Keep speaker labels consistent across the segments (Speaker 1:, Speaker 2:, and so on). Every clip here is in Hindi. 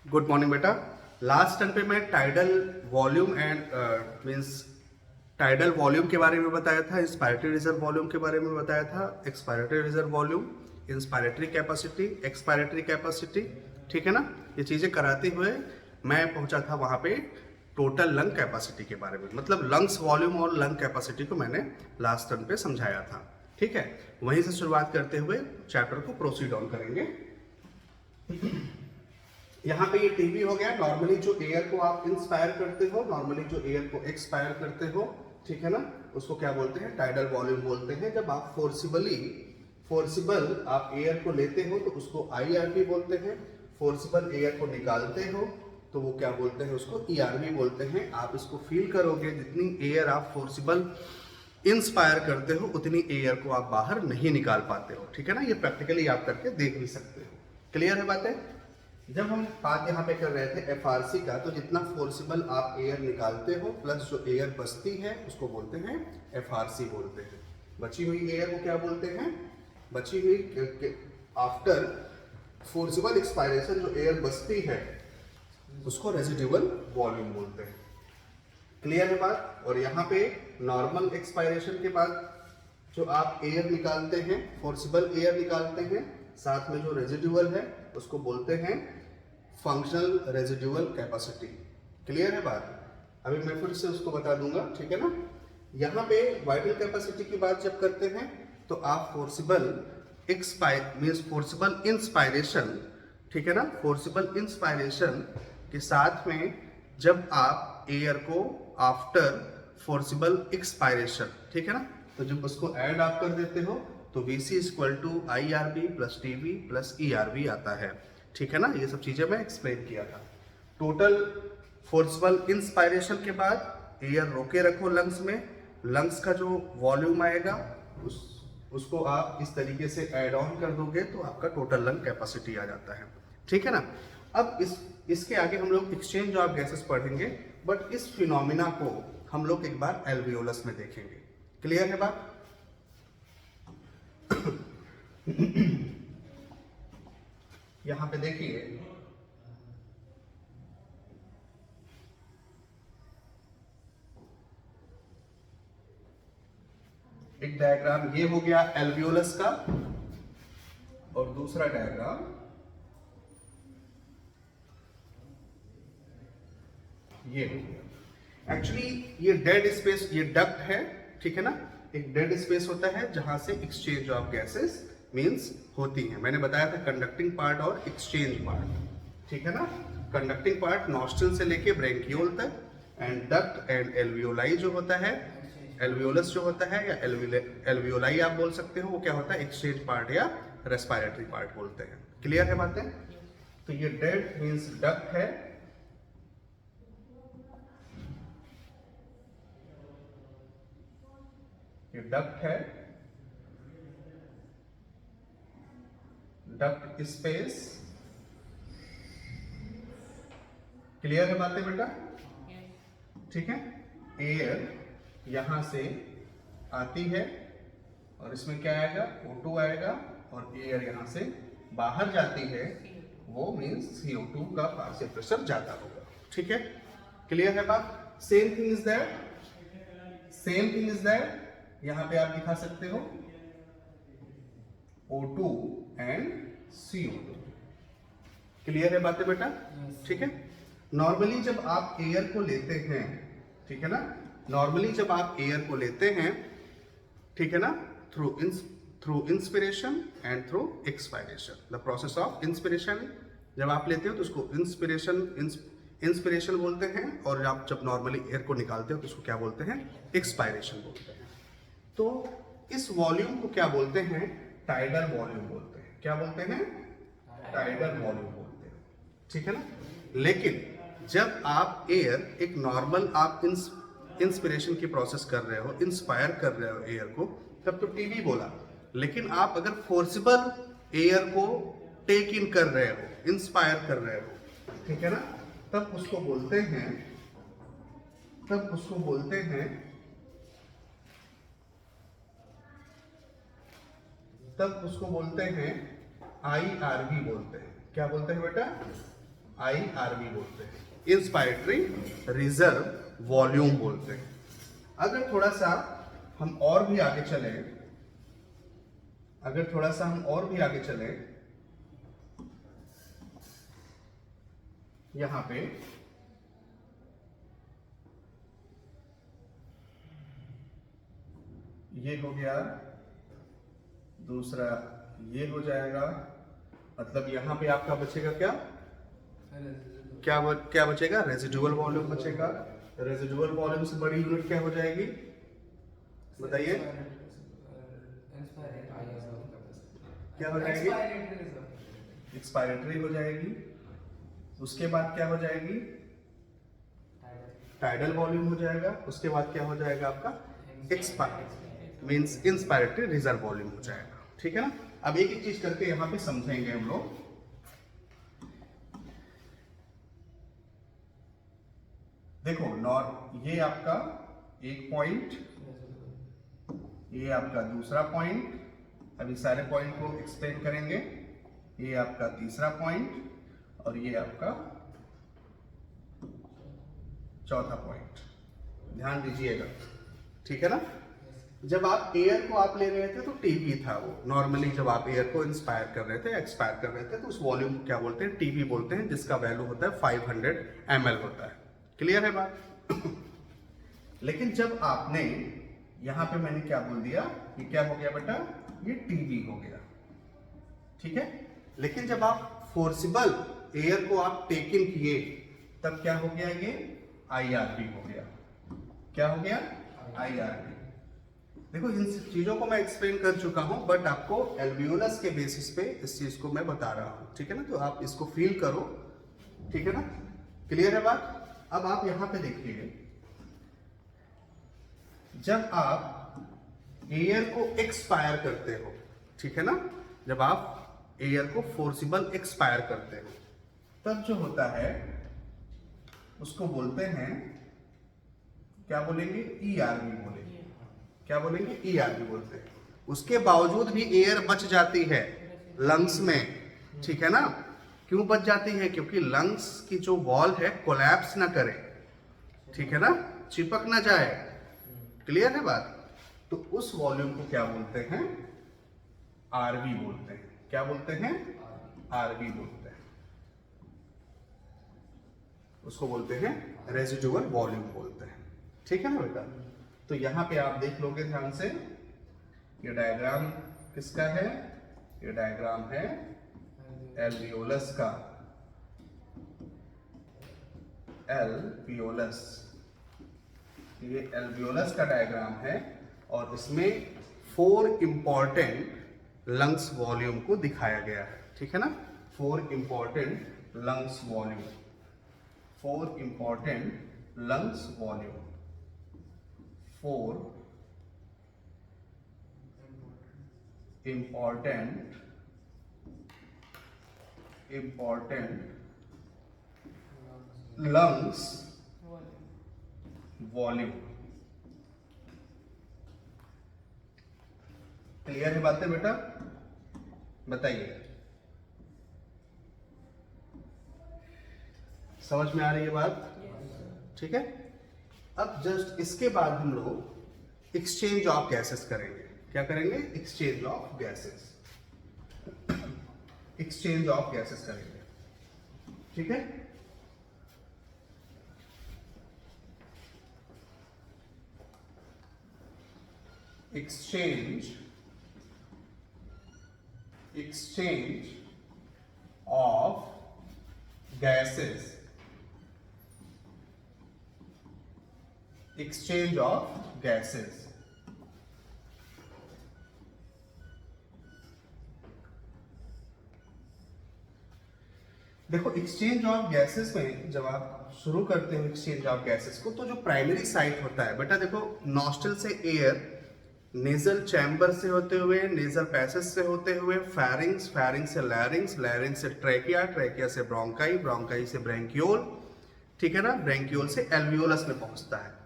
Speaker 1: गुड मॉर्निंग बेटा। लास्ट टर्न पे मैं tidal volume and means tidal volume के बारे में बताया था, इंस्पायरेटरी रिजर्व वॉल्यूम के बारे में बताया था, expiratory reserve volume, inspiratory capacity, expiratory capacity, ठीक है ना। ये चीज़ें कराते हुए मैं पहुंचा था वहां पे टोटल लंग कैपेसिटी के बारे में, मतलब लंग्स वॉल्यूम और लंग कैपेसिटी को मैंने लास्ट टर्न पे समझाया था। ठीक है, वहीं से शुरुआत करते हुए चैप्टर को प्रोसीड ऑन करेंगे। यहाँ पे ये टीबी हो गया। नॉर्मली जो एयर को आप इंस्पायर करते हो, नॉर्मली जो एयर को एक्सपायर करते हो, ठीक है ना, उसको क्या बोलते हैं? टाइडल वॉल्यूम बोलते हैं। जब आप फोर्सिबल आप एयर को लेते हो तो उसको आईआरवी बोलते हैं। फोर्सिबल एयर को निकालते हो तो वो क्या बोलते हैं? उसको ईआरवी बोलते हैं। आप इसको फील करोगे, जितनी एयर आप फोर्सिबल इंस्पायर करते हो उतनी एयर को आप बाहर नहीं निकाल पाते हो। ठीक है ना, ये प्रैक्टिकली आप करके देख भी सकते हो। क्लियर है बातें? जब हम बात यहाँ पे कर रहे थे एफआरसी का, तो जितना फोर्सिबल आप एयर निकालते हो प्लस जो एयर बचती है उसको बोलते हैं एफआरसी बोलते हैं। बची हुई एयर को क्या बोलते हैं? बची हुई आफ्टर फोर्सिबल एक्सपायरेशन जो एयर बचती है उसको रेजिडुअल वॉल्यूम बोलते हैं। क्लियर है बात? और यहाँ पे नॉर्मल एक्सपायरेशन के बाद जो आप एयर निकालते हैं, फोर्सिबल एयर निकालते हैं, साथ में जो रेजिडुअल है उसको बोलते हैं फंक्शनल रेजिडुअल कैपेसिटी। क्लियर है बात? अभी मैं फिर से उसको बता दूंगा, ठीक है ना। यहाँ पे वाइटल कैपेसिटी की बात जब करते हैं तो आप फोर्सिबल फोर्सिबल इंस्पायरेशन, ठीक है ना, फोर्सिबल इंस्पायरेशन के साथ में जब आप एयर को आफ्टर फोर्सिबल एक्सपायरेशन, ठीक है ना, तो जब उसको ऐड आप कर देते हो तो VC equal to IRB plus TB plus ERB आता है। ठीक है ना, ये सब चीजें मैं एक्सप्लेन किया था। टोटल फोर्सिबल इंस्पायरेशन के बाद एयर रोके रखो लंग्स में, लंग्स का जो वॉल्यूम आएगा उसको आप इस तरीके से ऐड ऑन कर दोगे तो आपका टोटल लंग कैपेसिटी आ जाता है। ठीक है ना। अब इसके आगे हम लोग एक्सचेंज ऑफ गैसेस पढ़ेंगे, बट इस फिनोमिना को हम लोग एक बार एल्वियोलस में देखेंगे। क्लियर है बात? यहां पे देखिए, एक डायग्राम ये हो गया एल्वियोलस का, और दूसरा डायग्राम ये हो गया। एक्चुअली ये डेड स्पेस, ये डक्ट है, ठीक है ना। एक डेड स्पेस होता है जहां से एक्सचेंज ऑफ गैसेस मींस होती है। मैंने बताया था कंडक्टिंग पार्ट और एक्सचेंज पार्ट, ठीक है ना। कंडक्टिंग पार्ट नॉस्ट्रल से लेके ब्रेंकियोल तक, एंड डक्ट एंड एल्वियोलाई जो होता है, एल्वियोलस जो होता है या एल्वियोलाई आप बोल सकते हो, वो क्या होता है? एक्सचेंज पार्ट या रेस्पिरेटरी पार्ट बोलते हैं। क्लियर है बातें? तो ये डेड मींस डक्ट है, ये डक्ट है, डक्ट स्पेस। क्लियर है बातें बेटा? ठीक है। एयर यहां से आती है और इसमें क्या आएगा? O2 आएगा, और एयर यहां से बाहर जाती है, वो मीन्स CO2 का पार्शियल प्रेशर ज्यादा होगा। ठीक है, क्लियर है बात? Same thing is that, same thing is that यहां पे आप दिखा सकते हो O2 एंड CO2। क्लियर है बातें बेटा? ठीक है। नॉर्मली जब आप एयर को लेते हैं, ठीक है ना, नॉर्मली जब आप एयर को लेते हैं, ठीक है ना, through inspiration and through expiration. The process of inspiration जब आप लेते हो तो उसको इंस्पिरेशन बोलते हैं, और आप जब नॉर्मली एयर को निकालते हो तो उसको क्या बोलते हैं? एक्सपायरेशन बोलते हैं। तो इस वॉल्यूम को क्या बोलते हैं? टाइडल वॉल्यूम बोलते हैं। क्या बोलते हैं? टाइडल वॉल्यूम बोलते हैं। ठीक है ना। लेकिन जब आप एयर एक नॉर्मल आप इंस्पिरेशन की प्रोसेस कर रहे हो, इंस्पायर कर रहे हो एयर को, तब तो टीबी बोला। लेकिन आप अगर फोर्सिबल एयर को टेक इन कर रहे हो, इंस्पायर कर रहे हो, ठीक है ना, तब उसको बोलते हैं, तब उसको बोलते हैं तब उसको बोलते हैं IRB बोलते हैं। क्या बोलते हैं बेटा? IRV बोलते हैं, इंस्पायरेटरी रिजर्व वॉल्यूम बोलते हैं। अगर थोड़ा सा हम और भी आगे चले, यहां पे ये हो गया, दूसरा ये हो जाएगा, मतलब यहां पे आपका बचेगा क्या बचेगा? रेजिडुअल वॉल्यूम बचेगा। रेजिडुअल वॉल्यूम से बड़ी यूनिट क्या हो जाएगी, बताइए? क्या हो जाएगी? एक्सपायरेटरी हो जाएगी। उसके बाद क्या हो जाएगी? टाइडल वॉल्यूम हो जाएगा। उसके बाद क्या हो जाएगा आपका? मीन्स इंस्पायरेटरी रिजर्व वॉल्यूम हो जाएगा। ठीक है ना? अब एक एक चीज करके यहां पे समझेंगे हम लोग। देखो ये आपका एक पॉइंट, ये आपका दूसरा पॉइंट, अभी सारे पॉइंट को एक्सप्लेन करेंगे। ये आपका तीसरा पॉइंट और ये आपका चौथा पॉइंट। ध्यान दीजिएगा, ठीक है ना? जब आप एयर को आप ले रहे थे तो टीपी था वो। नॉर्मली जब आप एयर को इंस्पायर कर रहे थे, एक्सपायर कर रहे थे, तो उस वॉल्यूम को क्या बोलते हैं? टीपी बोलते हैं, जिसका वैल्यू होता है 500 ml होता है। क्लियर है बात? लेकिन जब आपने यहां पे मैंने क्या बोल दिया, ये क्या हो गया बेटा? ये टीबी हो गया। ठीक है? लेकिन जब आप फोर्सिबल एयर को आप टेक इन किए, तब क्या हो गया? ये IRV हो गया। क्या हो गया? IRV। देखो, इन चीजों को मैं एक्सप्लेन कर चुका हूं, बट आपको एल्वियोलस के बेसिस पे इस चीज को मैं बता रहा हूं। ठीक है ना? तो आप इसको फील करो। ठीक है ना? क्लियर है बात? अब आप यहां पे देखिए, जब आप एयर को एक्सपायर करते हो, ठीक है ना, जब आप एयर को फोर्सिबल एक्सपायर करते हो, तब जो होता है उसको बोलते हैं, क्या बोलेंगे? ERV बोलेंगे। क्या बोलेंगे? ERV बोलते हैं। उसके बावजूद भी एयर बच जाती है लंग्स में। ठीक है ना? क्यों बच जाती है? क्योंकि लंग्स की जो वॉल है कोलैप्स ना करे, ठीक है ना, चिपक ना जाए। क्लियर है बात? तो उस वॉल्यूम को क्या बोलते हैं? RV बोलते हैं। क्या बोलते हैं? RV बोलते हैं। उसको बोलते हैं रेजिडुअल वॉल्यूम बोलते हैं। ठीक है ना बेटा? तो यहां पे आप देख लोगे ध्यान से, ये डायग्राम किसका है? ये डायग्राम है एल्वियोलस का। एल्वियोलस, ये एल्वियोलस का डायग्राम है और इसमें 4 इंपॉर्टेंट लंग्स वॉल्यूम को दिखाया गया है। ठीक है ना? 4 important lungs volume, 4 important lungs volume, 4 important lungs volume. Clear है बातें बेटा? बताइए, समझ में आ रही है बात? ठीक है? अब जस्ट इसके बाद हम लोग एक्सचेंज ऑफ गैसेस करेंगे। क्या करेंगे? Exchange of gases. Exchange of gases करेंगे। ठीक है? Exchange of gases, exchange of gases. देखो, एक्सचेंज ऑफ गैसेस में जब आप शुरू करते हो एक्सचेंज ऑफ गैसेस को, तो जो प्राइमरी साइट होता है बेटा, देखो, नॉस्ट्रल से एयर नेजल चैम्बर से होते हुए, नेजल पैसेज से होते हुए, फैरिंग्स, फैरिंग से लैरिंग्स, लैरिंग से ट्रैकिया, ट्रैकिया से ब्रोंकाई, ब्रोंकाई से ब्रैंकियोल, ठीक है ना, ब्रैंकियोल से एल्वियोलस में पहुंचता है।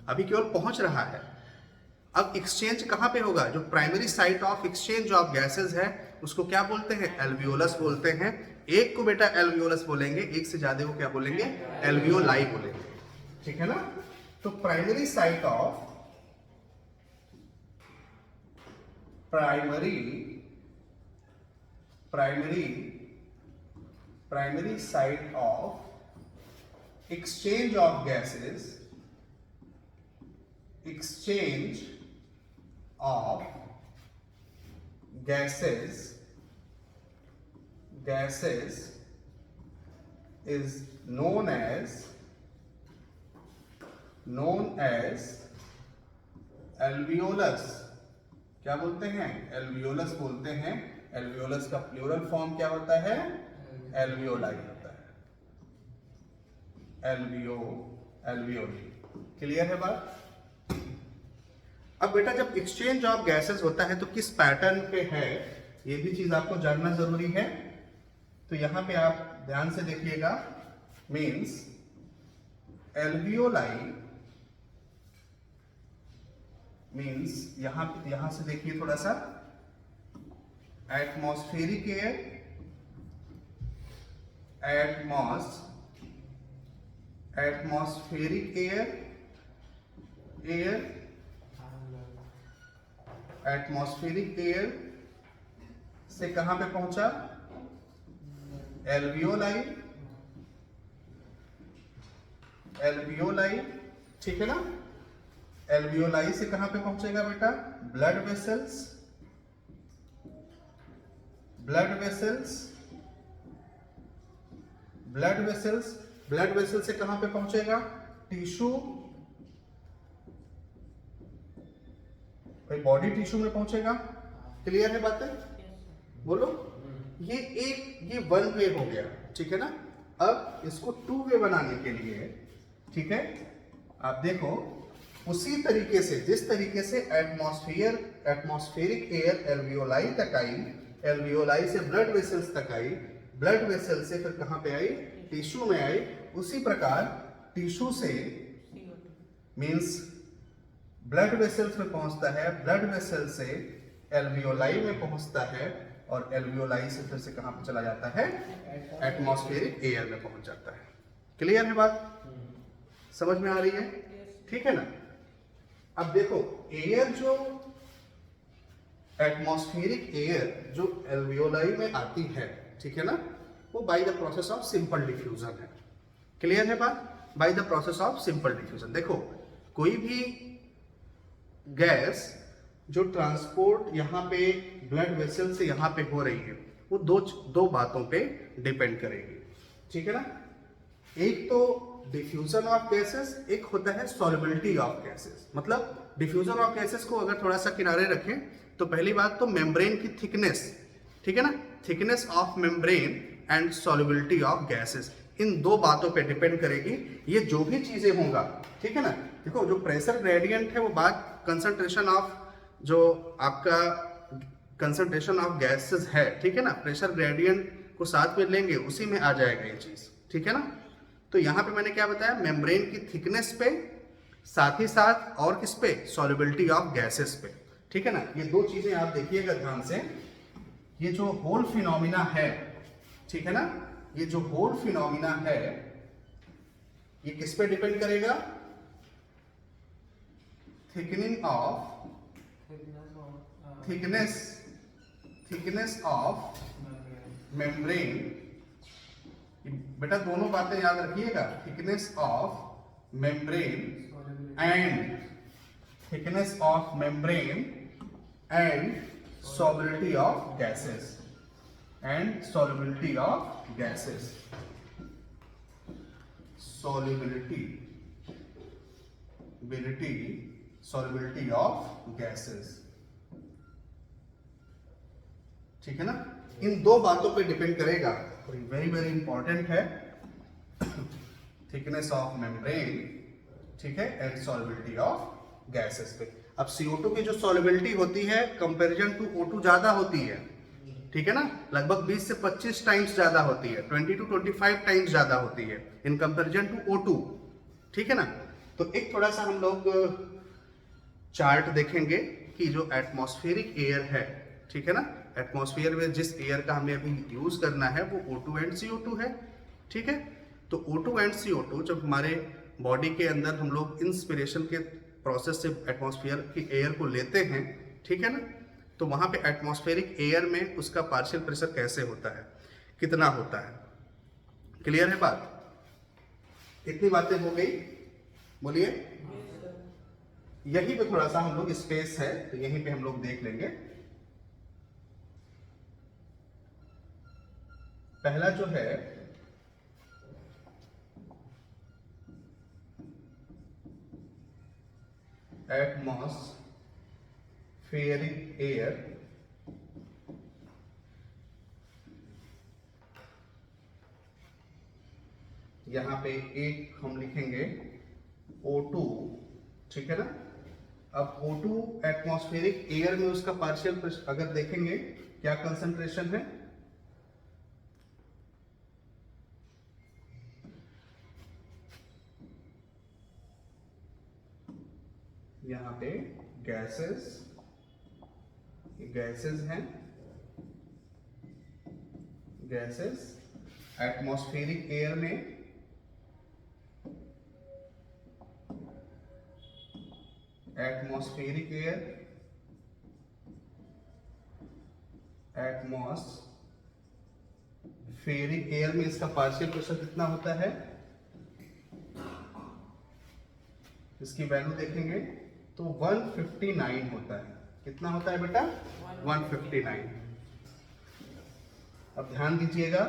Speaker 1: अभी केवल पहुंच रहा है। अब एक्सचेंज कहां पे होगा? जो primary site of exchange of gases है उसको क्या बोलते हैं? एल्वियोलस बोलते हैं। एक को बेटा एल्वियोलस बोलेंगे, एक से ज्यादा को क्या बोलेंगे? एल्वियोलाई बोलेंगे, ठीक है ना। तो primary site of primary site of exchange of gases is known as alveolus। क्या बोलते हैं? एल्वियोलस बोलते हैं। एल्वियोलस का प्लूरल फॉर्म क्या होता है? एल्वियोलाई होता है, एल्वियोली। क्लियर है बात? अब बेटा जब एक्सचेंज ऑफ गैसेस होता है तो किस पैटर्न पे है, ये भी चीज आपको जानना जरूरी है। तो यहां पे आप ध्यान से देखिएगा, मीन्स एल्वियोलाई मीन्स यहां से देखिए थोड़ा सा, एटमॉस्फेरिक एयर से कहां पे पहुंचा? एल्वियोलाई, ठीक है ना। एल्वियोलाई से कहां पे पहुंचेगा बेटा? ब्लड वेसल्स से कहां पे पहुंचेगा? टिश्यू, बॉडी टिश्यू में पहुंचेगा। क्लियर है बातें? बोलो। ये वन वे हो गया, ठीक है ना। अब इसको टू वे बनाने के लिए, ठीक है, आप देखो उसी तरीके से, जिस तरीके से एटमॉस्फेरिक एयर एल्वियोलाई तक आई, एल्वियोलाई से ब्लड वेसल्स तक आई, ब्लड वेसल से फिर कहां पे आई? टिश्यू में आई। उसी प्रकार टिश्यू से मींस ब्लड वेसल्स में पहुंचता है, ब्लड वेसल से एल्वियोलाई में पहुंचता है, और एल्वियोलाई से फिर से कहां पे चला जाता है? एटमॉस्फेरिक एयर में पहुंच जाता है। क्लियर है बात? समझ में आ रही है? ठीक है ना। अब देखो, एयर जो एटमॉस्फेरिक एयर जो एल्वियोलाई में आती है, ठीक है ना, वो by the process of simple diffusion है। क्लियर है बात? By the process of simple diffusion. देखो, कोई भी गैस जो ट्रांसपोर्ट यहाँ पे ब्लड वेसल से यहाँ पे हो रही है, वो दो बातों पे डिपेंड करेगी, ठीक है ना। एक तो डिफ्यूजन ऑफ गैसेस, एक होता है सॉल्युबिलिटी ऑफ गैसेस। मतलब डिफ्यूजन ऑफ गैसेस को अगर थोड़ा सा किनारे रखें तो पहली बात तो मेम्ब्रेन की थिकनेस, ठीक है ना, thickness of membrane and solubility of gases, इन दो बातों पे डिपेंड करेगी ये जो भी चीजें होगा, ठीक है ना। देखो, जो प्रेशर ग्रेडियंट है वो बात कंसंट्रेशन ऑफ, जो आपका कंसंट्रेशन ऑफ गैसेस है, ठीक है ना, प्रेशर ग्रेडियंट को साथ में लेंगे, उसी में आ जाएगा ये चीज, ठीक है ना। तो यहाँ पे मैंने क्या बताया? मेम्ब्रेन की थिकनेस पे, साथ ही साथ और किस पे? सॉल्युबिलिटी ऑफ गैसेस पे, ठीक है ना। ये दो चीजें आप देखिएगा ध्यान से। ये जो होल फिनोमिना है, ठीक है ना, ये जो होल फिनोमिना है ये किस पे डिपेंड करेगा? Thickening of membrane. बेटा दोनों बातें याद रखिएगा, thickness of membrane and solubility of gases solubility of gases, ठीक है ना। इन दो बातों पे डिपेंड करेगा, वेरी वेरी इंपॉर्टेंट है, थिकनेस ऑफ मेम्ब्रेन, ठीक है, एंड सॉल्युबिलिटी ऑफ गैसेस पे। अब CO2 की जो सॉल्युबिलिटी होती है कंपैरिजन टू O2 ज्यादा होती है, ठीक है ना, लगभग 20 से 25 टाइम्स ज्यादा होती है, 20 to 25 टाइम्स ज्यादा होती है इन कंपैरिजन टू O2, ठीक है ना। तो एक थोड़ा सा हम लोग चार्ट देखेंगे कि जो एटमॉस्फेरिक एयर है, ठीक है ना, एटमॉस्फेयर में जिस एयर का हमें अभी यूज करना है वो O2 एंड CO2 है, ठीक है। तो O2 एंड CO2 जब हमारे बॉडी के अंदर हम लोग इंस्पिरेशन के प्रोसेस से एटमॉस्फेयर की एयर को लेते हैं, ठीक है ना, तो वहां पे एटमॉस्फेरिक एयर में उसका पार्शियल प्रेशर कैसे होता है, कितना होता है। क्लियर है बात? इतनी बातें हो गई, बोलिए। यहीं पे थोड़ा सा हम लोग स्पेस है तो यहीं पे हम लोग देख लेंगे। पहला जो है एटमॉस्फेरिक एयर, यहां पे एक हम लिखेंगे O2, ठीक है ना। अब O2 एटमॉस्फेरिक एयर में उसका पार्शियल प्रेशर अगर देखेंगे क्या कंसंट्रेशन है, यहां पे गैसेस हैं, गैसेस एटमॉस्फेरिक एयर में एटमॉस्फेरिक एयर में इसका पार्शियल प्रेशर कितना होता है, इसकी वैल्यू देखेंगे तो 159 होता है। कितना होता है बेटा? 159। अब ध्यान दीजिएगा,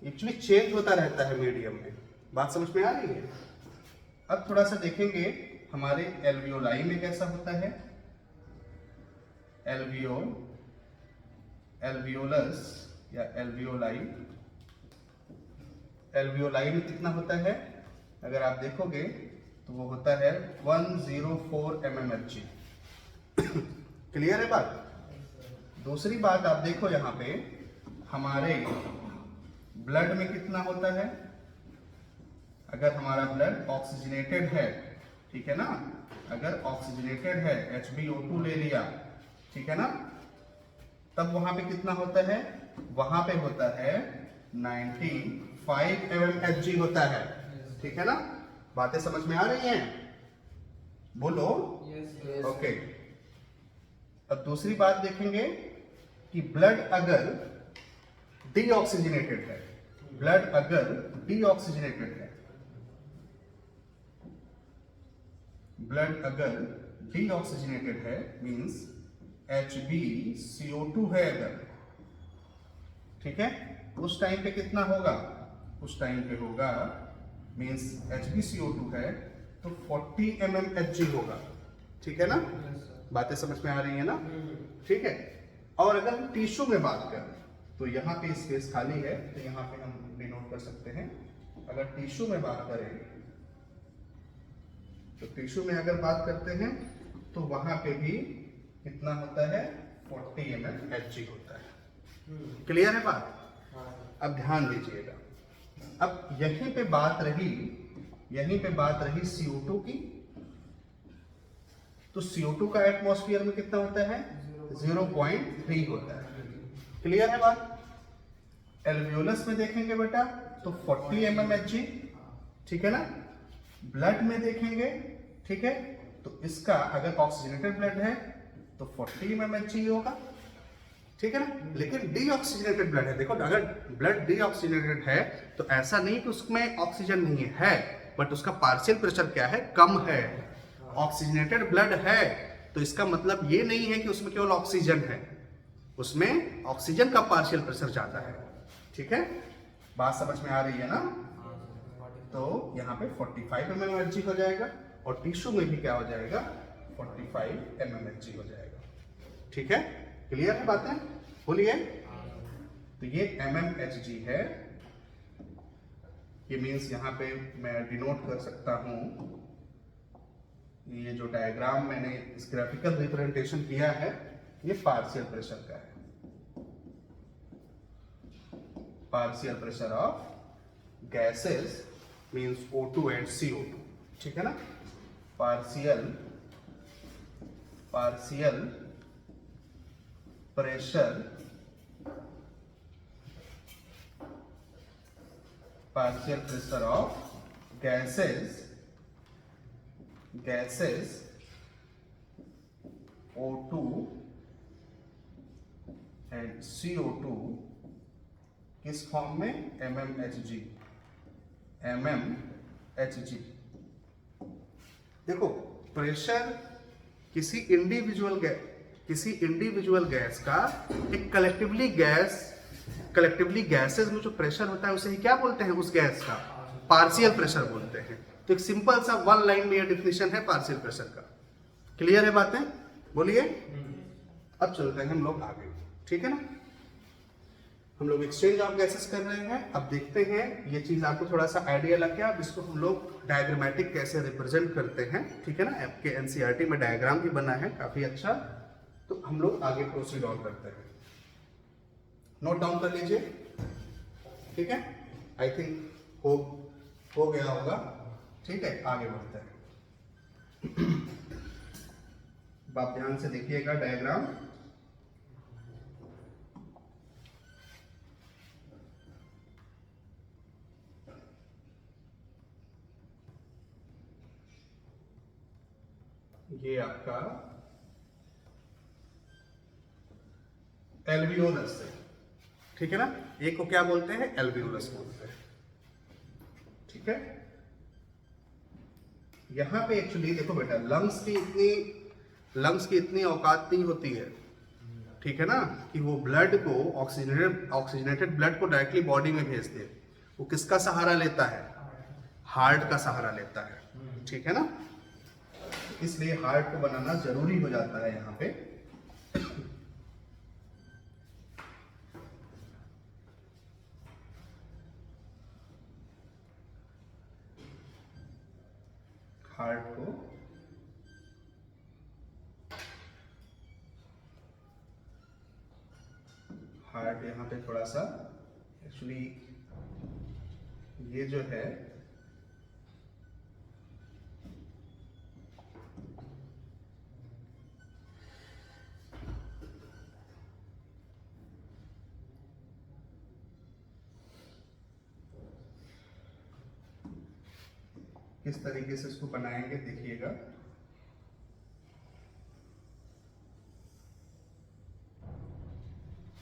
Speaker 1: एक्चुअली चेंज होता रहता है मीडियम में, बात समझ में आ रही है। अब थोड़ा सा देखेंगे हमारे एल्वियोलाई में कैसा होता है। एल्वियोलस या एल्वियोलाई में कितना होता है, अगर आप देखोगे तो वो होता है 104 mmHg। क्लियर है बात? दूसरी बात आप देखो यहाँ पे हमारे ब्लड में कितना होता है। अगर हमारा ब्लड ऑक्सीजनेटेड है, ठीक है ना, अगर ऑक्सीजनेटेड है, HbO2 ले लिया, ठीक है ना, तब वहां पे कितना होता है, वहां पे होता है 95 mmHg होता है, ठीक है ना। बातें समझ में आ रही हैं? बोलो। ओके। अब दूसरी बात देखेंगे कि ब्लड अगर डीऑक्सीजनेटेड है, ब्लड अगर डीऑक्सीजनेटेड है, ब्लड अगर डीऑक्सीजनेटेड है मींस HbCO2 है अगर, ठीक है, उस टाइम पे कितना होगा, उस टाइम पे होगा मींस HbCO2 है तो 40 mmHg होगा, ठीक है ना। बातें समझ में आ रही है ना? ठीक है। और अगर हम टिश्यू में बात करें तो यहाँ पे स्पेस खाली है तो यहाँ पे हम डिनोट कर सकते हैं। अगर टिश्यू में बात करें तो टिश्यू में अगर बात करते हैं तो वहां पे भी कितना होता है, 40 mmHg होता है। क्लियर है बात? अब ध्यान दीजिएगा, अब यहीं पे बात रही CO2 की, तो CO2 का एटमॉस्फेयर में कितना होता है, 0.3 होता है। क्लियर है बात? एल्वियोलस में देखेंगे बेटा तो 40 mmHg, ठीक है ना। ब्लड में देखेंगे, ठीक है, तो इसका अगर ऑक्सीजनेटेड ब्लड है तो 40 mmHg होगा, ठीक है ना। लेकिन डीऑक्सीजनेटेड ब्लड है, देखो अगर ब्लड डीऑक्सीजनेटेड है तो ऐसा नहीं कि उसमें ऑक्सीजन नहीं है, बट उसका पार्शियल प्रेशर क्या है, कम है। ऑक्सीजनेटेड ब्लड है तो इसका मतलब ये नहीं है कि उसमें केवल ऑक्सीजन है, उसमें ऑक्सीजन का पार्शियल प्रेशर ज्यादा है, ठीक है। बात समझ में आ रही है ना? तो यहाँ पे 45 mmHg हो जाएगा और टिश्यू में भी क्या हो जाएगा, 45 mmHg हो जाएगा, ठीक है। क्लियर है बातें? बोलिए। तो ये mmHg है, ये मीन्स यहाँ पे मैं डिनोट कर सकता हूं, ये जो डायग्राम मैंने इस ग्राफिकल रिप्रेजेंटेशन किया है ये पार्शियल प्रेशर का है, partial pressure of gases means O2 and CO2, ठीक है ना। Partial pressure partial pressure of gases O2 and CO2 किस फॉर्म में? mmHg। देखो प्रेशर किसी इंडिविजुअल गैस का एक कलेक्टिवली गैसेस में जो प्रेशर होता है उसे ही क्या बोलते हैं? उस गैस का पार्शियल प्रेशर बोलते हैं। तो एक सिंपल सा वन लाइन में यह डिफिनेशन है पार्शियल प्रेशर का। क्लियर है बातें? बोलिए। अब चलते हैं हम लोग आगे, ठीक है ना। हम लोग एक्सचेंज ऑफ गैसेस कर रहे हैं। अब देखते हैं ये चीज आपको थोड़ा सा आइडिया लग गया। अब इसको हम लोग डायग्रामेटिक कैसे रिप्रेजेंट करते हैं, ठीक है ना। आपके एनसीईआरटी में डायग्राम भी बना है काफी अच्छा। तो हम लोग आगे प्रोसीड ऑन करते हैं। नोट डाउन कर लीजिए, ठीक है। आई थिंक हो गया होगा, ठीक है। आगे बढ़ते हैं। आप ध्यान से देखिएगा डायग्राम। ये आपका एल्वियोलस है, ठीक है ना। एक को क्या बोलते हैं? एल्वियोलस बोलते हैं, ठीक है। यहां पे एक्चुअली देखो बेटा, लंग्स की इतनी औकात नहीं होती है, ठीक है ना, कि वो ब्लड को ऑक्सीजनेटेड ब्लड को डायरेक्टली बॉडी में भेज दे। वो किसका सहारा लेता है? हार्ट का सहारा लेता है, ठीक है ना। इसलिए हार्ट को बनाना जरूरी हो जाता है यहां पे। हार्ट को यहां पे थोड़ा सा एक्चुअली ये जो है किस तरीके से इसको बनाएंगे देखिएगा।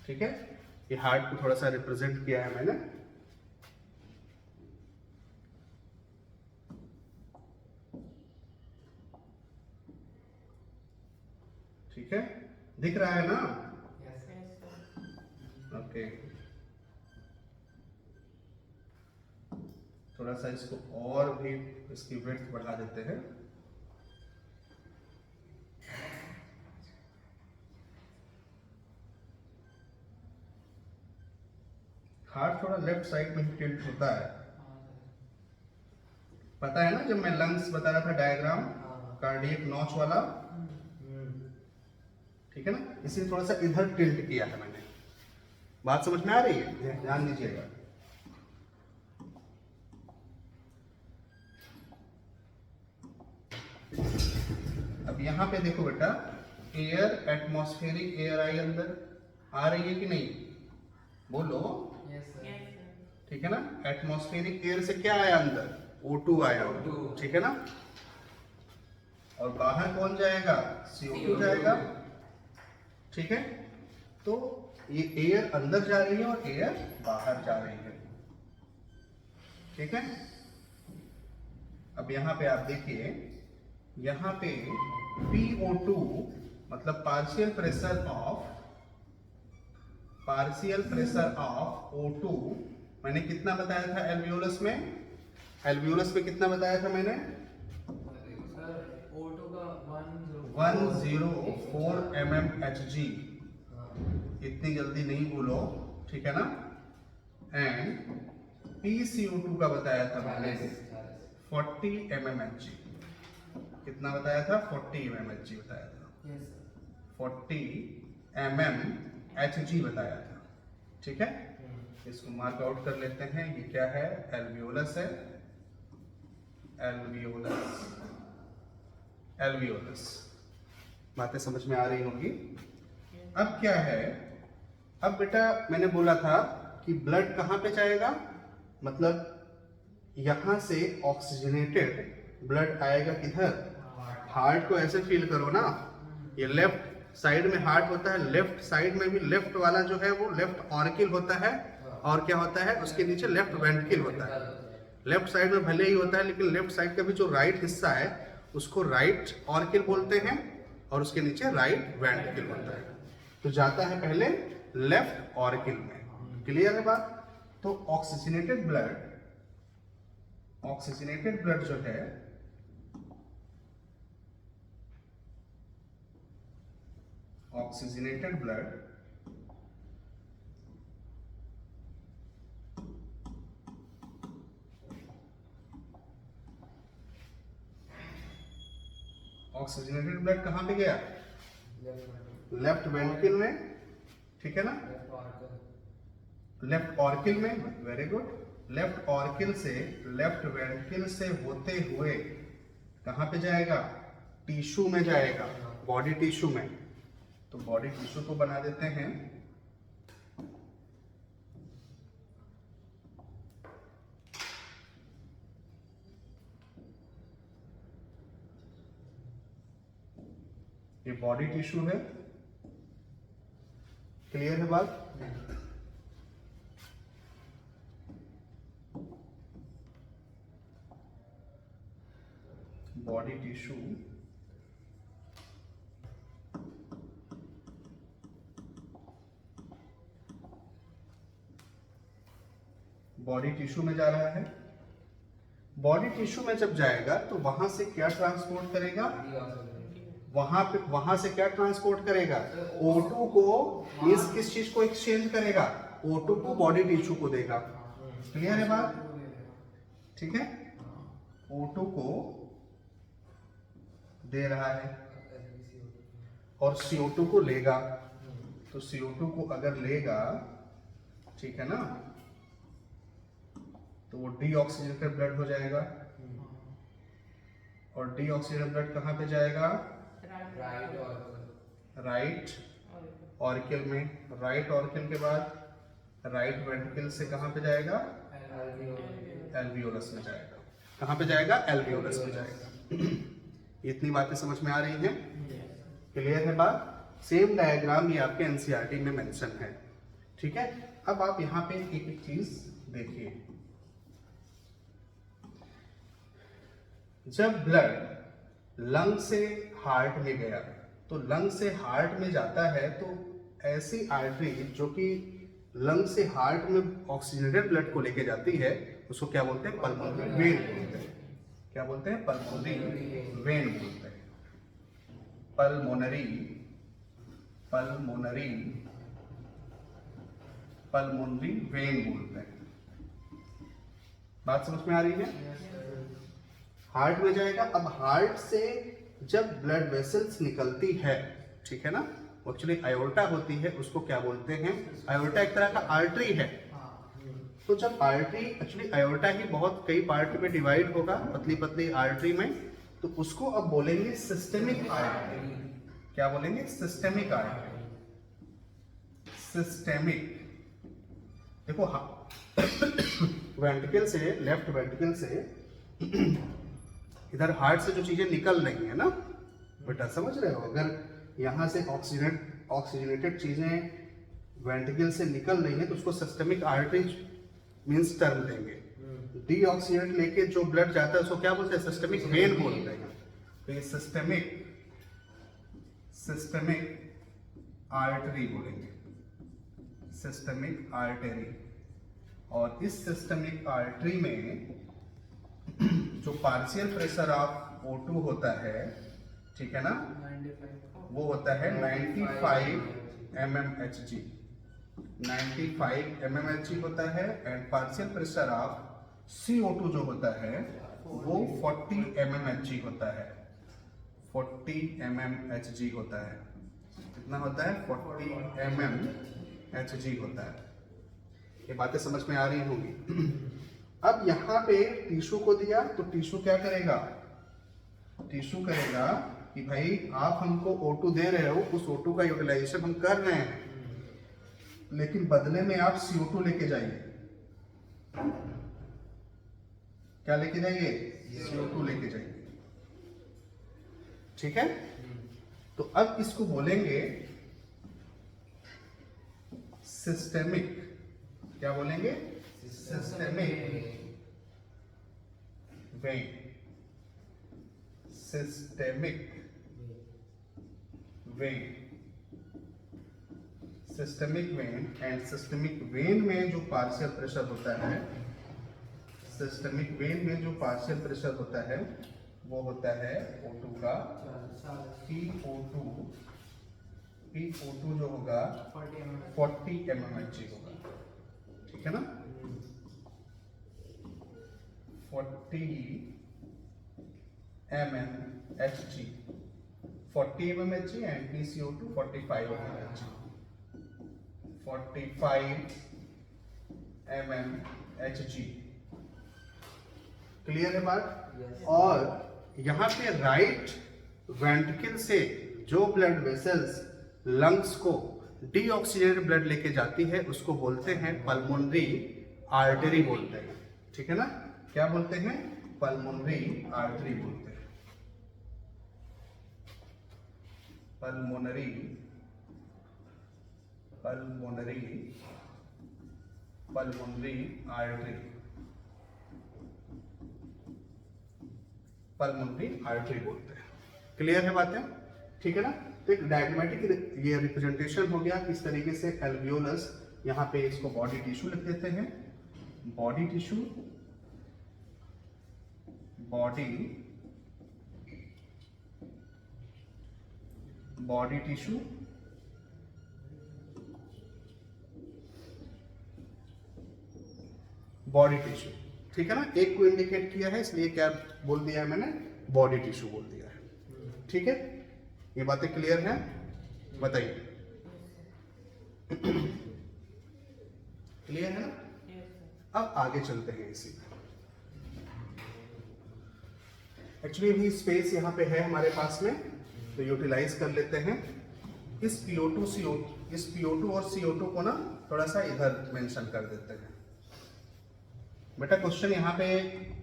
Speaker 1: ठीक है, ये हार्ट को थोड़ा सा रिप्रेजेंट किया है मैंने। ठीक है, दिख रहा है ना? ओके, थोड़ा सा इसको और भी इसकी विड्थ बढ़ा देते हैं। हार्ट थोड़ा लेफ्ट साइड में ही टिल्ट होता है, पता है ना। जब मैं लंग्स बता रहा था डायग्राम कार्डियक नॉच वाला, ठीक है ना, इसीलिए थोड़ा सा इधर टिल्ट किया है मैंने। बात समझ में आ रही है? ध्यान दीजिएगा। अब यहां पे देखो बेटा, एयर, एटमॉस्फेरिक एयर आई अंदर आ रही है कि नहीं? बोलो। ठीक है ना, एटमॉस्फेरिक एयर से क्या आया अंदर? O2 आया, ठीक है ना। और बाहर कौन जाएगा? CO2 जाएगा, ठीक है। तो ये एयर अंदर जा रही है और एयर बाहर जा रही है, ठीक है। अब यहां पे आप देखिए, यहां पे PO2 मतलब पार्शियल प्रेशर ऑफ O2 मैंने कितना बताया था एल्वियोलस में? एल्वियोलस में कितना बताया था मैंने?
Speaker 2: O2 का
Speaker 1: 104 mmHg। इतनी जल्दी नहीं बोलो, ठीक है ना। एंड PCO2 का बताया था मैंने 40 mmHg। कितना बताया था? 40 mmHg बताया था। 40 mmHg बताया था, ठीक है। इसको मार्क आउट कर लेते हैं। ये क्या है? एल्वियोलस है, एल्वियोलस। बातें समझ में आ रही होंगी। अब क्या है? अब बेटा मैंने बोला था कि ब्लड कहां पे जाएगा, मतलब यहाँ से ऑक्सीजनेटेड ब्लड आएगा किधर, हार्ट को ऐसे फील करो ना, ये लेफ्ट साइड में हार्ट होता है, लेफ्ट साइड में भी लेफ्ट वाला जो है वो लेफ्ट ऑर्किल होता है, और क्या होता है उसके नीचे लेफ्ट वेंट्रिकल होता है। लेफ्ट साइड में भले ही होता है लेकिन लेफ्ट साइड का भी जो राइट हिस्सा है उसको राइट ऑर्किल बोलते हैं, और उसके नीचे राइट वेंट्रिकल होता है। तो जाता है पहले लेफ्ट ऑर्किल में, क्लियर है बात। तो ऑक्सीजनेटेड ब्लड जो है ऑक्सीजनेटेड ब्लड कहां पे गया, लेफ्ट वेंट्रिकल में, ठीक है ना, लेफ्ट ऑर्किल में, वेरी गुड। लेफ्ट ऑर्किल से लेफ्ट वेंट्रिकल से होते हुए कहां पे जाएगा, टिश्यू में जाएगा, बॉडी टिश्यू में। तो बॉडी टिश्यू को बना देते हैं, ये बॉडी टिश्यू है, क्लियर है बात। बॉडी टिश्यू में जा रहा है। बॉडी टिश्यू में जब जाएगा तो वहां से क्या ट्रांसपोर्ट करेगा, वहां से क्या ट्रांसपोर्ट करेगा, O2 को, किस चीज को एक्सचेंज करेगा, O2 को बॉडी टिश्यू को देगा, क्लियर है बात, ठीक है। O2 को दे रहा है और CO2 को लेगा। तो CO2 को अगर लेगा, ठीक है ना, तो वो डीऑक्सीजनेटेड ब्लड हो जाएगा, और डीऑक्सीजनेटेड ब्लड कहां पे जाएगा, राइट ऑर्किल में। राइट ऑर्किल के बाद राइट वेंट्रिकल से कहां पे जाएगा, एल्वियोलस में जाएगा। कहां पे जाएगा, एल्वियोलस में जाएगा। इतनी बातें समझ में आ रही हैं, क्लियर है बात। सेम डायग्राम ये आपके एनसीईआरटी में मेंशन है, ठीक है। अब आप यहाँ पे एक चीज देखिए, जब ब्लड लंग से हार्ट में गया, तो लंग से हार्ट में जाता है, तो ऐसी आर्टरी जो कि लंग से हार्ट में ऑक्सीजनेटेड ब्लड को लेके जाती है उसको क्या बोलते हैं, पल्मोनरी वेन बोलते हैं। क्या बोलते हैं, पल्मोनरी वेन बोलते हैं। पल्मोनरी वेन बोलते हैं। बात समझ में आ रही है। हार्ट में जाएगा। अब हार्ट से जब ब्लड वेसल्स निकलती है, ठीक है ना, एक्चुअली आयोर्टा होती है, उसको क्या बोलते हैं, आयोर्टा एक तरह का आर्टरी है। तो जब आर्टरी, एक्चुअली आयोर्टा ही बहुत कई पार्ट में डिवाइड होगा, पतली पतली आर्टरी में, तो उसको अब बोलेंगे सिस्टेमिक आर्टरी। क्या बोलेंगे, सिस्टेमिक आर्टरी। सिस्टेमिक, देखो वेंट्रिकल से, लेफ्ट वेंट्रिकल से इधर हार्ट से जो चीजें निकल रही है ना बेटा, समझ रहे हो, अगर यहाँ से ऑक्सीजनेटेड चीजें वेंट्रिकल से निकल रही है तो उसको सिस्टेमिक आर्टरी मींस टर्म देंगे। डीऑक्सीजनेट लेके जो ब्लड जाता है उसको क्या बोलते हैं, सिस्टेमिक वेन बोलते हैं। तो ये सिस्टेमिक आर्टरी बोलेंगे, सिस्टेमिक आर्टरी। और इस सिस्टेमिक आर्टरी में जो पार्शियल प्रेशर ऑफ O2 होता है, ठीक है ना, वो होता है 95 mmHg। 95 mmHg होता है। And partial pressure of CO2 जो होता है वो 40 mmHg होता है। 40 mmHg होता है। कितना होता है, 40 mmHg होता है। ये बातें समझ में आ रही होंगी। अब यहाँ पे टिश्यू को दिया तो टिश्यू क्या करेगा, टिश्यू करेगा कि भाई आप हमको O2 दे रहे हो, उस O2 का यूटिलाइजेशन हम कर रहे हैं, लेकिन बदले में आप CO2 लेके जाइए। क्या लेके जाएंगे, CO2 लेके जाएंगे। ठीक है, तो अब इसको बोलेंगे सिस्टेमिक, क्या बोलेंगे, systemic when, systemic when, systemic when. And systemic when में जो पार्शियल प्रेशर होता है, सिस्टेमिक वेन में जो पार्शियल प्रेशर होता है वो होता है O2 का PO2, PO2 जो होगा 40 mmHg होगा। ठीक है ना, 40 mmHg, 40 mmHg and PCO2 45 mmHg, 45 mmHg। Clear है बात? और यहाँ पे राइट वेंट्रिकल से जो ब्लड वेसल्स लंग्स को डीऑक्सीजनेटेड ब्लड लेके जाती है उसको बोलते हैं पल्मोनरी आर्टरी बोलते हैं। ठीक है ना, क्या बोलते हैं, पल्मोनरी आर्टरी बोलते हैं, pulmonary, pulmonary, pulmonary artery, pulmonary artery बोलते हैं। क्लियर है बातें? ठीक है ना, तो एक डायग्रामेटिक ये रिप्रेजेंटेशन हो गया किस तरीके से एल्वियोलस, यहाँ पे इसको बॉडी टिश्यू लिख देते हैं, body tissue, body, body tissue, body tissue. ठीक है ना, एक को इंडिकेट किया है इसलिए क्या बोल दिया है मैंने, बॉडी टिश्यू बोल दिया है। ठीक है, ये बातें क्लियर हैं, बताइए। क्लियर है ना? अब आगे चलते हैं इसी में। एक्चुअली अभी स्पेस यहाँ पे है हमारे पास में, तो यूटिलाइज कर लेते हैं। इस PO2 और CO2 को ना थोड़ा सा इधर मेंशन कर देते हैं। बेटा क्वेश्चन यहाँ पे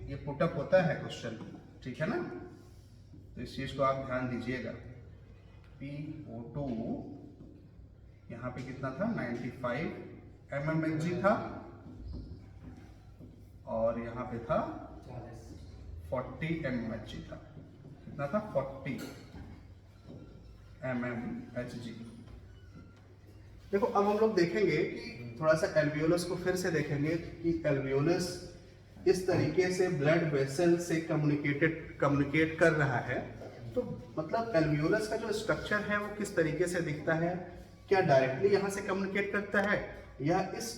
Speaker 1: ये पुटअप होता है क्वेश्चन, ठीक है ना, तो इस चीज को आप ध्यान दीजिएगा। PO2 यहाँ पे कितना था, 95 mmHg था, और यहाँ पे था 40 mmHg था। कितना था, 40 mmHg। देखो अब हम लोग देखेंगे कि थोड़ा सा एल्वियोलस को फिर से देखेंगे कि एल्वियोलस इस तरीके से ब्लड वेसल से कम्युनिकेट कर रहा है, तो मतलब एल्वियोलस का जो स्ट्रक्चर है वो किस तरीके से दिखता है, क्या डायरेक्टली यहाँ से कम्युनिकेट करता है, या इस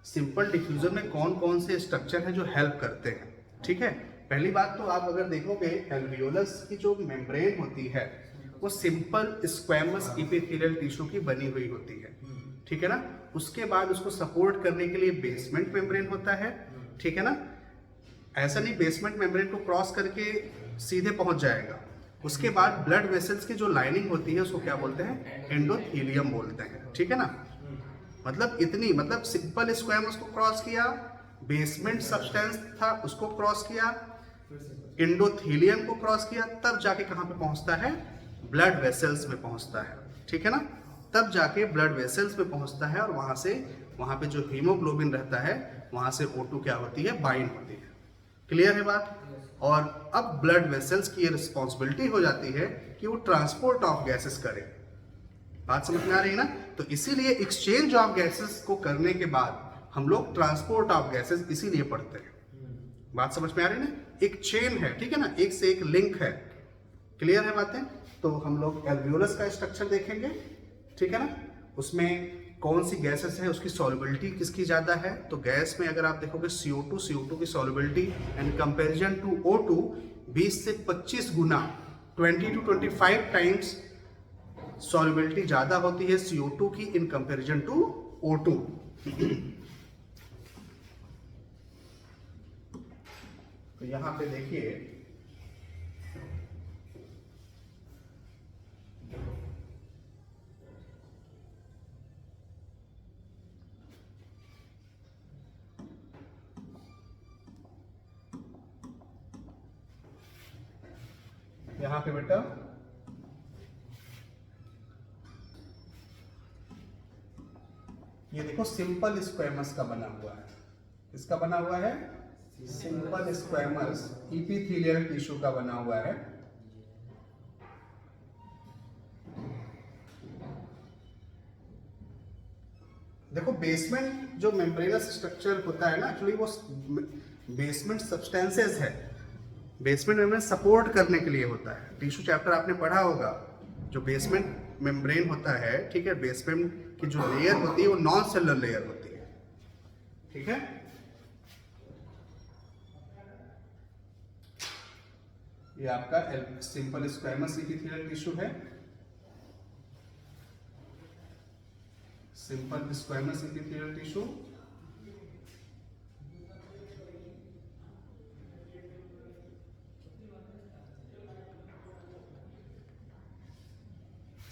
Speaker 1: सिंपल डिफ्यूजन में कौन कौन से स्ट्रक्चर है जो हेल्प करते हैं। ठीक है, पहली बात तो आप अगर देखोगे एल्वियोलस की जो मेम्ब्रेन होती है वो सिंपल स्क्वैमस इपिथेलियल टिश्यू की बनी हुई होती है। ठीक है ना, उसके बाद उसको सपोर्ट करने के लिए बेसमेंट मेम्ब्रेन होता है। ठीक है ना, ऐसा नहीं बेसमेंट मेम्ब्रेन को क्रॉस करके सीधे पहुंच जाएगा। उसके बाद ब्लड वेसल्स की जो लाइनिंग होती है उसको क्या बोलते हैं, एंडोथेलियम बोलते हैं। ठीक है ना, मतलब इतनी, मतलब सिंपल स्क्वैमस को क्रॉस किया, बेसमेंट सब्सटेंस था उसको क्रॉस किया, एंडोथेलियम को क्रॉस किया, तब जाके कहां पे पहुंचता है, ब्लड वेसल्स में पहुंचता है। ठीक है ना, तब जाके ब्लड वेसल्स में पहुंचता है, और वहां पे जो हीमोग्लोबिन रहता है वहां से O2 क्या होती है, बाइंड होती है। क्लियर है बात? और अब ब्लड वेसल्स की ये रिस्पॉन्सिबिलिटी हो जाती है कि वो ट्रांसपोर्ट ऑफ गैसेस करे। बात समझ में आ रही है ना? तो इसीलिए एक्सचेंज ऑफ गैसेस को करने के बाद हम लोग ट्रांसपोर्ट ऑफ गैसेस इसीलिए पढ़ते हैं। बात समझ में आ रही है ना? एक चेन है, ठीक है ना, एक से एक लिंक है। क्लियर है बातें? तो हम लोग एल्वियोलस का स्ट्रक्चर देखेंगे, ठीक है ना, उसमें कौन सी गैसेस है, उसकी सॉल्युबिलिटी किसकी ज़्यादा है। तो गैस में अगर आप देखोगे CO2 की solubility in comparison to O2 20 से 25 गुना, 20 to 25 टाइम्स सॉल्युबिलिटी ज़्यादा होती है CO2 की इन कंपैरिजन टू O2। तो यहाँ पे देखिए यहाँ पे बेटा ये देखो सिंपल स्क्वेमस का बना हुआ है। किसका बना हुआ है? सिंपल स्क्वेमस इपिथेलियल टिश्यू का बना हुआ है। देखो बेसमेंट जो मेम्ब्रेनस स्ट्रक्चर होता है ना, एक्चुअली वो बेसमेंट सब्सटेंसेस है, बेसमेंट मेम्ब्रेन सपोर्ट करने के लिए होता है। टिश्यू चैप्टर आपने पढ़ा होगा, जो बेसमेंट मेम्ब्रेन होता है, ठीक है, बेसमेंट की जो लेयर होती है वो नॉन सेलुलर लेयर होती है, ठीक है। ये आपका सिंपल स्क्वेमस इपिथेलियल टिश्यू है, simple squamous epithelial tissue.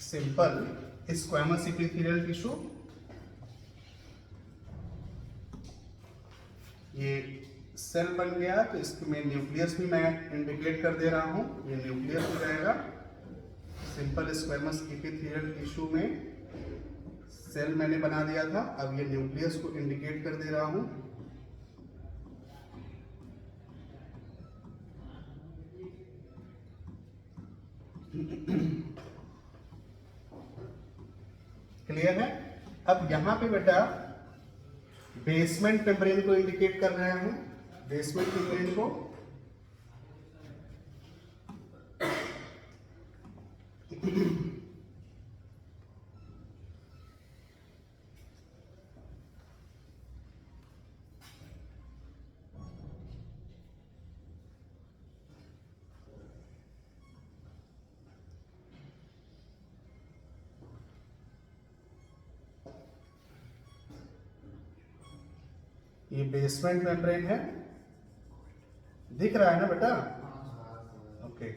Speaker 1: Simple squamous epithelial tissue. ये सेल बन गया तो इसमें न्यूक्लियस भी मैं इंडिकेट कर दे रहा हूं, ये न्यूक्लियस हो जाएगा। सिंपल स्क्वेमस इपिथेलियल टिश्यू में सेल मैंने बना दिया था, अब ये न्यूक्लियस को इंडिकेट कर दे रहा हूं। क्लियर है? अब यहां पे बेटा बेसमेंट मेम्ब्रेन को इंडिकेट कर रहे हैं, बेसमेंट मेम्ब्रेन को। ये बेसमेंट मेम्ब्रेन है, दिख रहा है ना बेटा? ओके।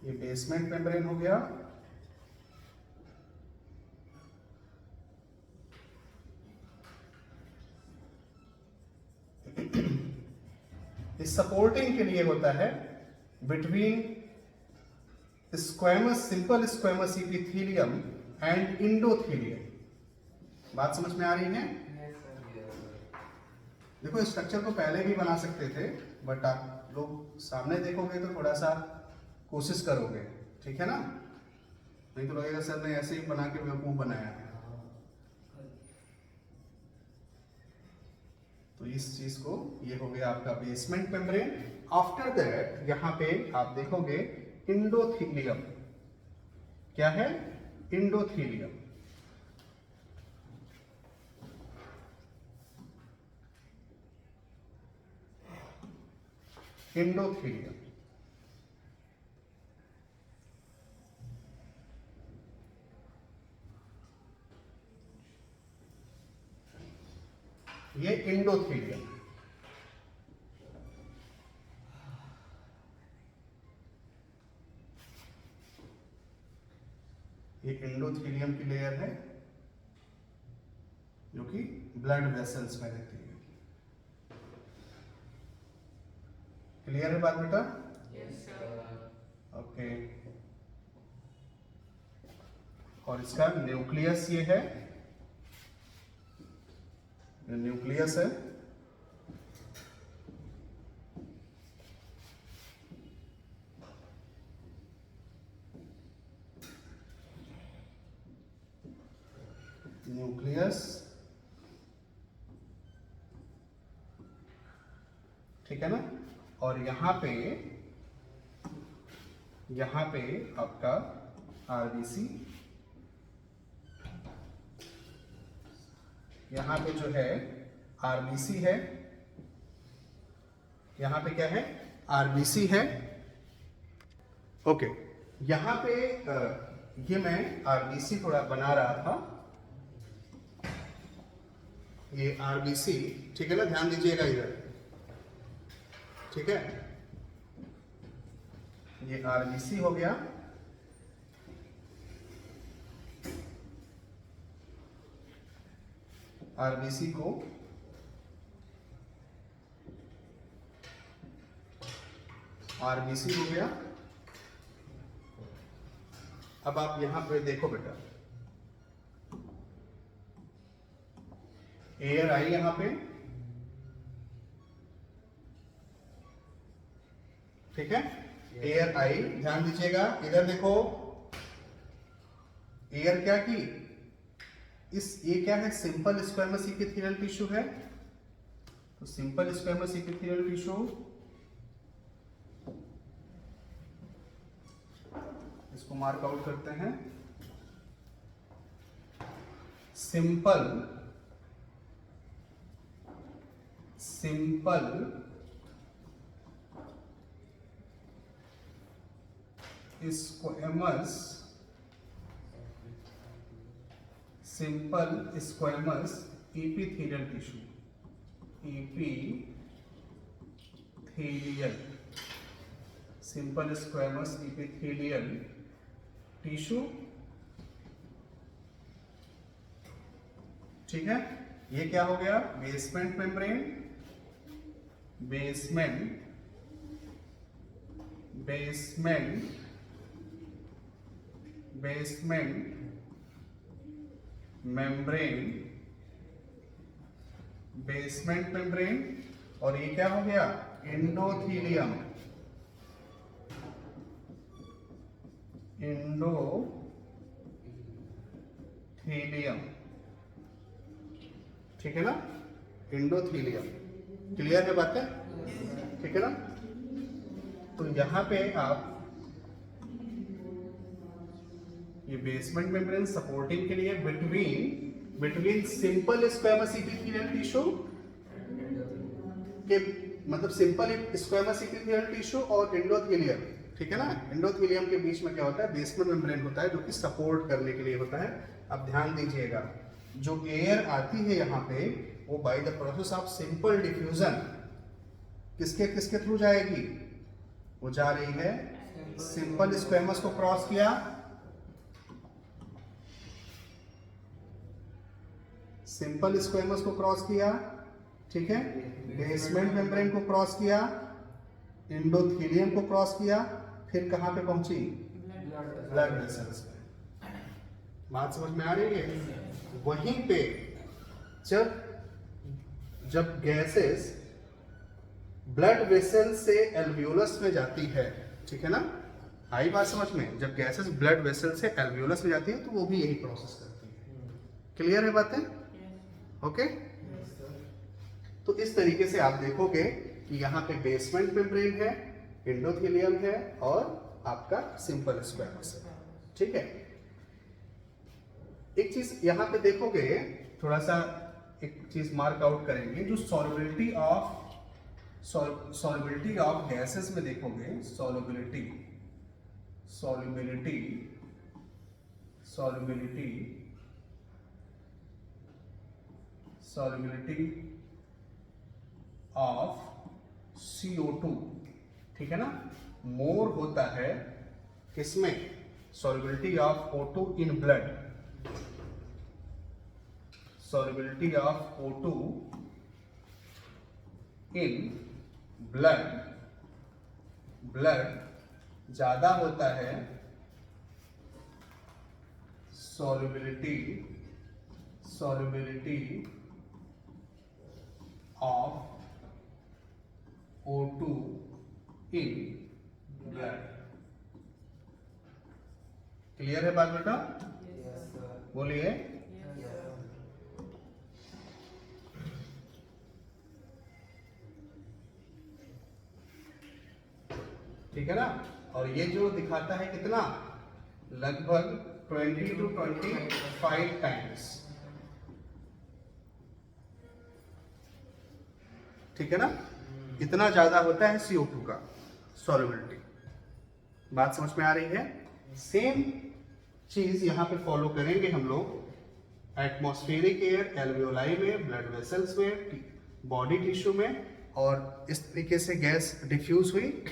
Speaker 1: ये बेसमेंट मेम्ब्रेन हो गया। इस सपोर्टिंग के लिए होता है between squamous simple squamous epithelium and endothelium. बात समझ में आ रही है? देखो स्ट्रक्चर को पहले भी बना सकते थे, बट आप लोग सामने देखोगे तो थोड़ा सा कोशिश करोगे, ठीक है ना? नहीं तो लगेगा सर ने ऐसे ही बना के बेवकूफ बनाया है। तो इस चीज को, ये हो गया आपका बेसमेंट मेम्ब्रेन। आफ्टर दैट यहां पे आप देखोगे इंडोथेलियम। क्या है? इंडोथेलियम। इंडोथेलियम ये इंडोथेलियम। ये इंडोथेलियम की लेयर है जो कि ब्लड वेसल्स में रहती है। क्लियर है बात बेटा?
Speaker 2: Yes sir.
Speaker 1: ओके। और इसका न्यूक्लियस ये है, ये न्यूक्लियस है। न्यूक्लियस, ठीक है ना? और यहां पे आपका आरबीसी, यहां पे जो है आरबीसी है, यहां पे क्या है? आरबीसी है। ओके। यहां पे ये मैं आरबीसी थोड़ा बना रहा था, ये आरबीसी, ठीक है ना? ध्यान दीजिएगा इधर, ठीक है? ये आरबीसी हो गया। आरबीसी को आरबीसी हो गया। अब आप यहां पे देखो बेटा, एयर आई यहां पे, ठीक है, एयर आई, ध्यान दीजिएगा, इधर देखो, एयर क्या की, ये क्या है, सिंपल स्क्वेमस इपिथेलियल टिश्यू है, तो सिंपल स्क्वेमस इपिथेलियल टिश्यू, इसको मार्क आउट करते हैं, simple squamous epithelial tissue, simple squamous epithelial tissue, ठीक है। ये क्या हो गया, बेसमेंट मेम्ब्रेन, बेसमेंट मेम्ब्रेन, और ये क्या हो गया, एंडोथेलियम, ठीक है ना, एंडोथेलियम। क्लियर है बातें, ठीक है ना। तो यहां पे आप ये बेसमेंट मेम्ब्रेन सपोर्टिंग के लिए between simple squamous epithelial tissue के, मतलब सिंपल स्क्वेमस इपिथेलियल टिश्यू और एंडोथेलियम, ठीक है ना। एंडोथेलियम के बीच में क्या होता है, बेसमेंट मेम्ब्रेन होता है, जो कि सपोर्ट करने के लिए होता है। अब ध्यान दीजिएगा, जो एयर आती है यहाँ पे, वो by the process of simple diffusion किसके थ्रू जाएगी, वो जा रही है, सिंपल स्क्वेमस को क्रॉस किया, सिंपल स्क्वेमस को क्रॉस किया, ठीक है, बेसमेंट मेम्ब्रेन को क्रॉस किया, एंडोथेलियम को क्रॉस किया, फिर कहां पे पहुंची, ब्लड वेसल्स पे। बात समझ में आ रही है। वहीं पे जब गैसेस ब्लड वेसल से एल्वियोलस में जाती है, ठीक है ना, आई बात समझ में, जब गैसेस ब्लड वेसल से एल्वियोलस में जाती है तो वो भी यही प्रोसेस करती है। क्लियर है बातें, ओके। तो इस तरीके से आप देखोगे कि यहाँ पे बेसमेंट मेम्ब्रेन है, एंडोथेलियम है और आपका सिंपल स्क्वेमस है, ठीक है। एक चीज यहाँ पे देखोगे, थोड़ा सा एक चीज मार्क आउट करेंगे, जो सॉल्युबिलिटी ऑफ गैसेस में देखोगे, सॉल्युबिलिटी ऑफ CO2, ठीक है ना, मोर होता है किसमें, solubility of O2 in blood, solubility of O2 in blood ज्यादा होता है solubility of O2 in blood। Clear है बात बेटा? बोलिए। ठीक है ना। और ये जो दिखाता है कितना, लगभग 20 to 25 टाइम्स, ठीक है ना, इतना ज्यादा होता है CO2 का सॉल्युबिलिटी। बात समझ में आ रही है? सेम चीज यहां पे फॉलो करेंगे हम लोग, एटमॉस्फेरिक एयर एल्वियोलाई में, ब्लड वेसल्स में, बॉडी टिश्यू में, और इस तरीके से गैस डिफ्यूज हुई,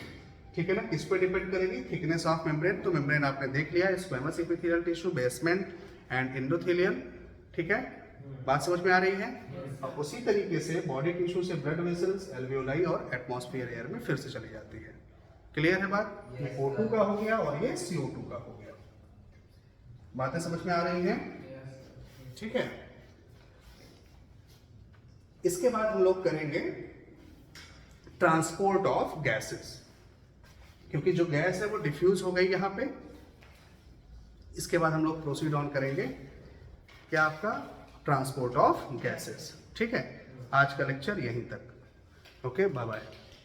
Speaker 1: ठीक है ना। किस पे डिपेंड करेगी, थिकनेस ऑफ मेम्ब्रेन। तो मेम्ब्रेन आपने देख लिया, squamous epithelial tissue, basement and endothelium, ठीक है। बात समझ में आ रही है? और उसी तरीके से बॉडी टिश्यू से ब्लड वेसल्स, एल्वियोलाई और एटमॉस्फेयर एयर में फिर से चली जाती है। क्लियर है बात? ये O2 का हो गया और ये CO2 का हो गया। बातें समझ में आ रही हैं? ठीक है। इसके बाद हम लोग करेंगे ट्रांसपोर्ट ऑफ गैसेस, क्योंकि जो गैस है वो डिफ्यूज हो गई यहाँ पे। इसके बाद हम लोग प्रोसीड ऑन करेंगे क्या आपका ट्रांसपोर्ट ऑफ गैसेस। ठीक है, आज का लेक्चर यहीं तक। Okay, bye bye.